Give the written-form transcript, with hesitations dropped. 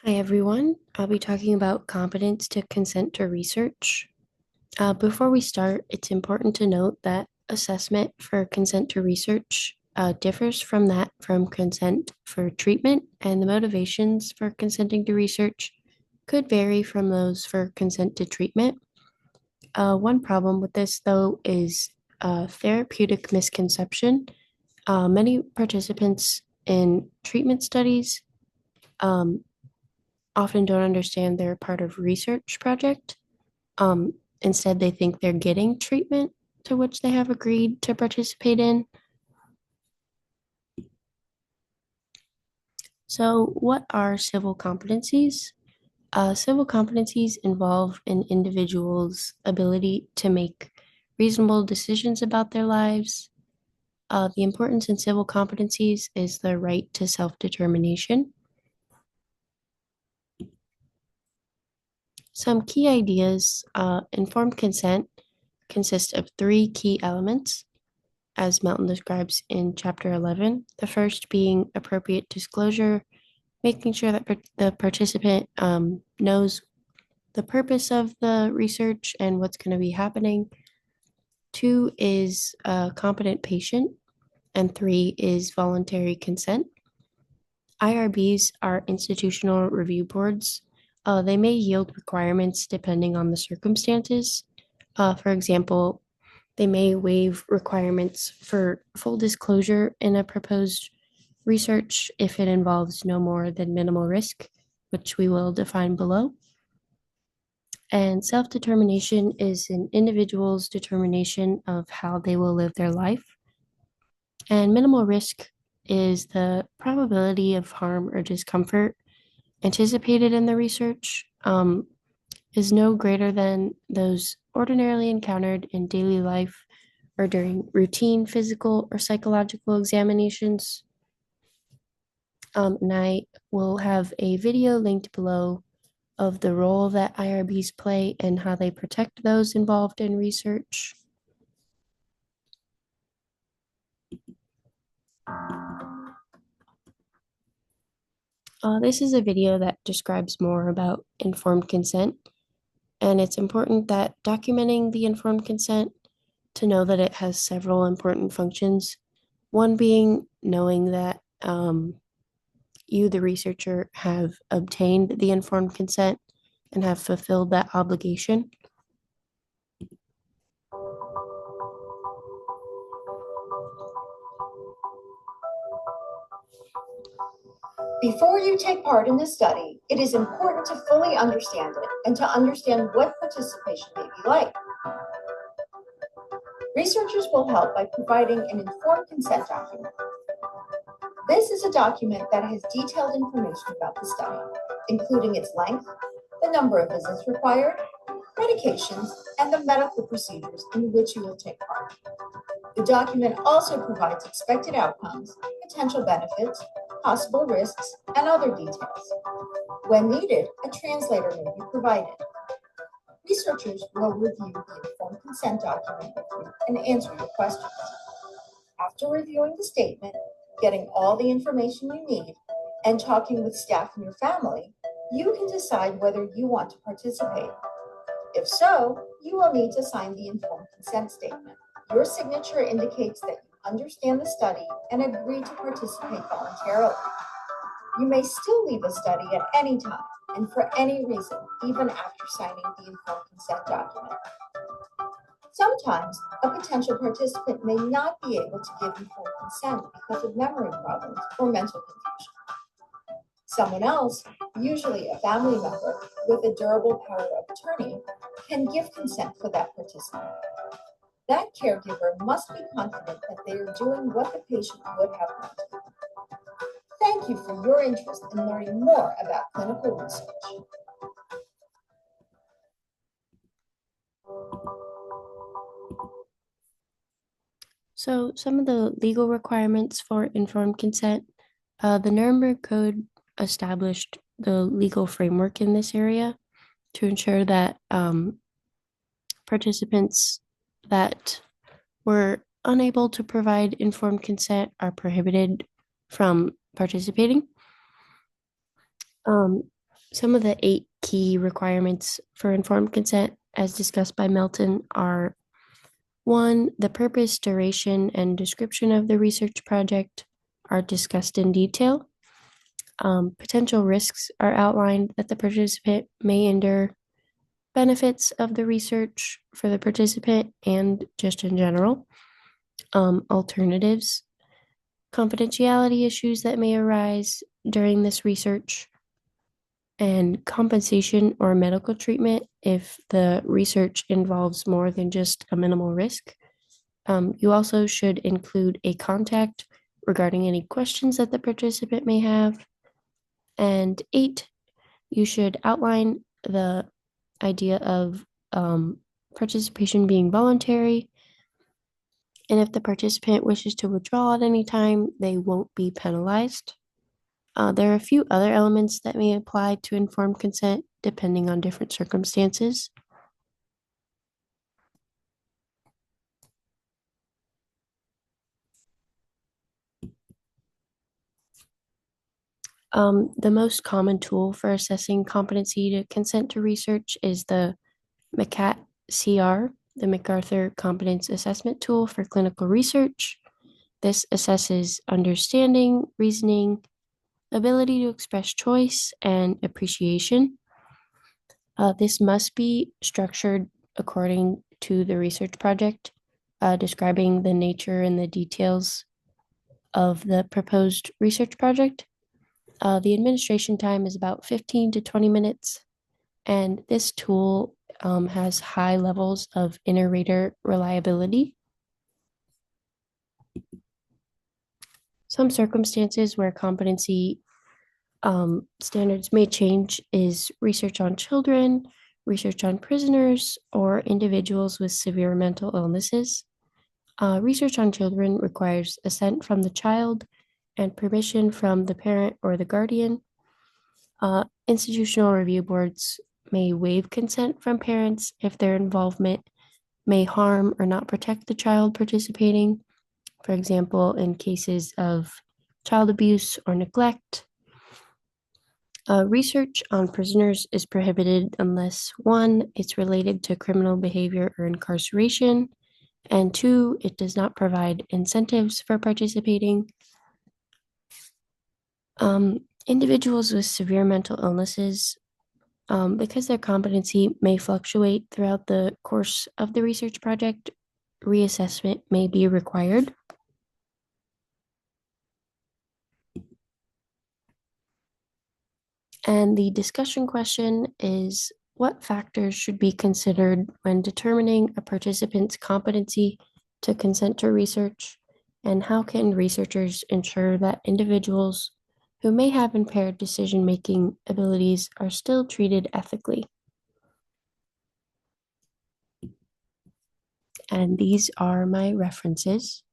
Hi, everyone. I'll be talking about competence to consent to research. Before we start, it's important to note that assessment for consent to research differs from that from consent for treatment, and the motivations for consenting to research could vary from those for consent to treatment. One problem with this, though, is therapeutic misconception. Many participants in treatment studies um, often don't understand they're part of research project. Instead, they think they're getting treatment to which they have agreed to participate in. So, what are civil competencies? Civil competencies involve an individual's ability to make reasonable decisions about their lives. The importance in civil competencies is the right to self-determination. Some key ideas: informed consent consists of three key elements, as Melton describes in chapter 11. The first being appropriate disclosure, making sure that the participant knows the purpose of the research and what's going to be happening. Two is a competent patient, and three is voluntary consent. IRBs are institutional review boards. They may yield requirements depending on the circumstances. For example, they may waive requirements for full disclosure in a proposed research if it involves no more than minimal risk, which we will define below. And self-determination is an individual's determination of how they will live their life. And minimal risk is the probability of harm or discomfort anticipated in the research is no greater than those ordinarily encountered in daily life or during routine physical or psychological examinations. And I will have a video linked below of the role that IRBs play and how they protect those involved in research. This is a video that describes more about informed consent, and it's important that documenting the informed consent to know that it has several important functions. One being knowing that you, the researcher, have obtained the informed consent and have fulfilled that obligation. Before you take part in the study, it is important to fully understand it and to understand what participation may be like. Researchers will help by providing an informed consent document. This is a document that has detailed information about the study, including its length, the number of visits required, medications, and the medical procedures in which you will take part. The document also provides expected outcomes, potential benefits, possible risks, and other details. When needed, a translator may be provided. Researchers will review the informed consent document with you and answer your questions. After reviewing the statement, getting all the information you need, and talking with staff and your family, you can decide whether you want to participate. If so, you will need to sign the informed consent statement. Your signature indicates that you understand the study and agree to participate voluntarily. You may still leave a study at any time and for any reason, even after signing the informed consent document. Sometimes, a potential participant may not be able to give informed consent because of memory problems or mental confusion. Someone else, usually a family member with a durable power of attorney, can give consent for that participant. That caregiver must be confident that they are doing what the patient would have wanted. Thank you for your interest in learning more about clinical research. So, some of the legal requirements for informed consent, the Nuremberg Code established the legal framework in this area to ensure that participants that were unable to provide informed consent are prohibited from participating. Some of the 8 key requirements for informed consent, as discussed by Melton, are: one, the purpose, duration, and description of the research project are discussed in detail. Potential risks are outlined that the participant may endure, benefits of the research for the participant and just in general, alternatives, confidentiality issues that may arise during this research, and compensation or medical treatment if the research involves more than just a minimal risk. You also should include a contact regarding any questions that the participant may have. And 8, you should outline the idea of participation being voluntary. And if the participant wishes to withdraw at any time, they won't be penalized. There are a few other elements that may apply to informed consent depending on different circumstances. The most common tool for assessing competency to consent to research is the MCAT CR, the MacArthur Competence Assessment Tool for Clinical Research. This assesses understanding, reasoning, ability to express choice, and appreciation. This must be structured according to the research project, describing the nature and the details of the proposed research project. The administration time is about 15 to 20 minutes, and this tool has high levels of inter-rater reliability. Some circumstances where competency standards may change is research on children, research on prisoners, or individuals with severe mental illnesses. Research on children requires assent from the child and permission from the parent or the guardian. Institutional review boards may waive consent from parents if their involvement may harm or not protect the child participating, for example, in cases of child abuse or neglect. Research on prisoners is prohibited unless 1, it's related to criminal behavior or incarceration, and 2, it does not provide incentives for participating. Individuals with severe mental illnesses, because their competency may fluctuate throughout the course of the research project, reassessment may be required. And the discussion question is: what factors should be considered when determining a participant's competency to consent to research? And how can researchers ensure that individuals who may have impaired decision-making abilities are still treated ethically? And these are my references.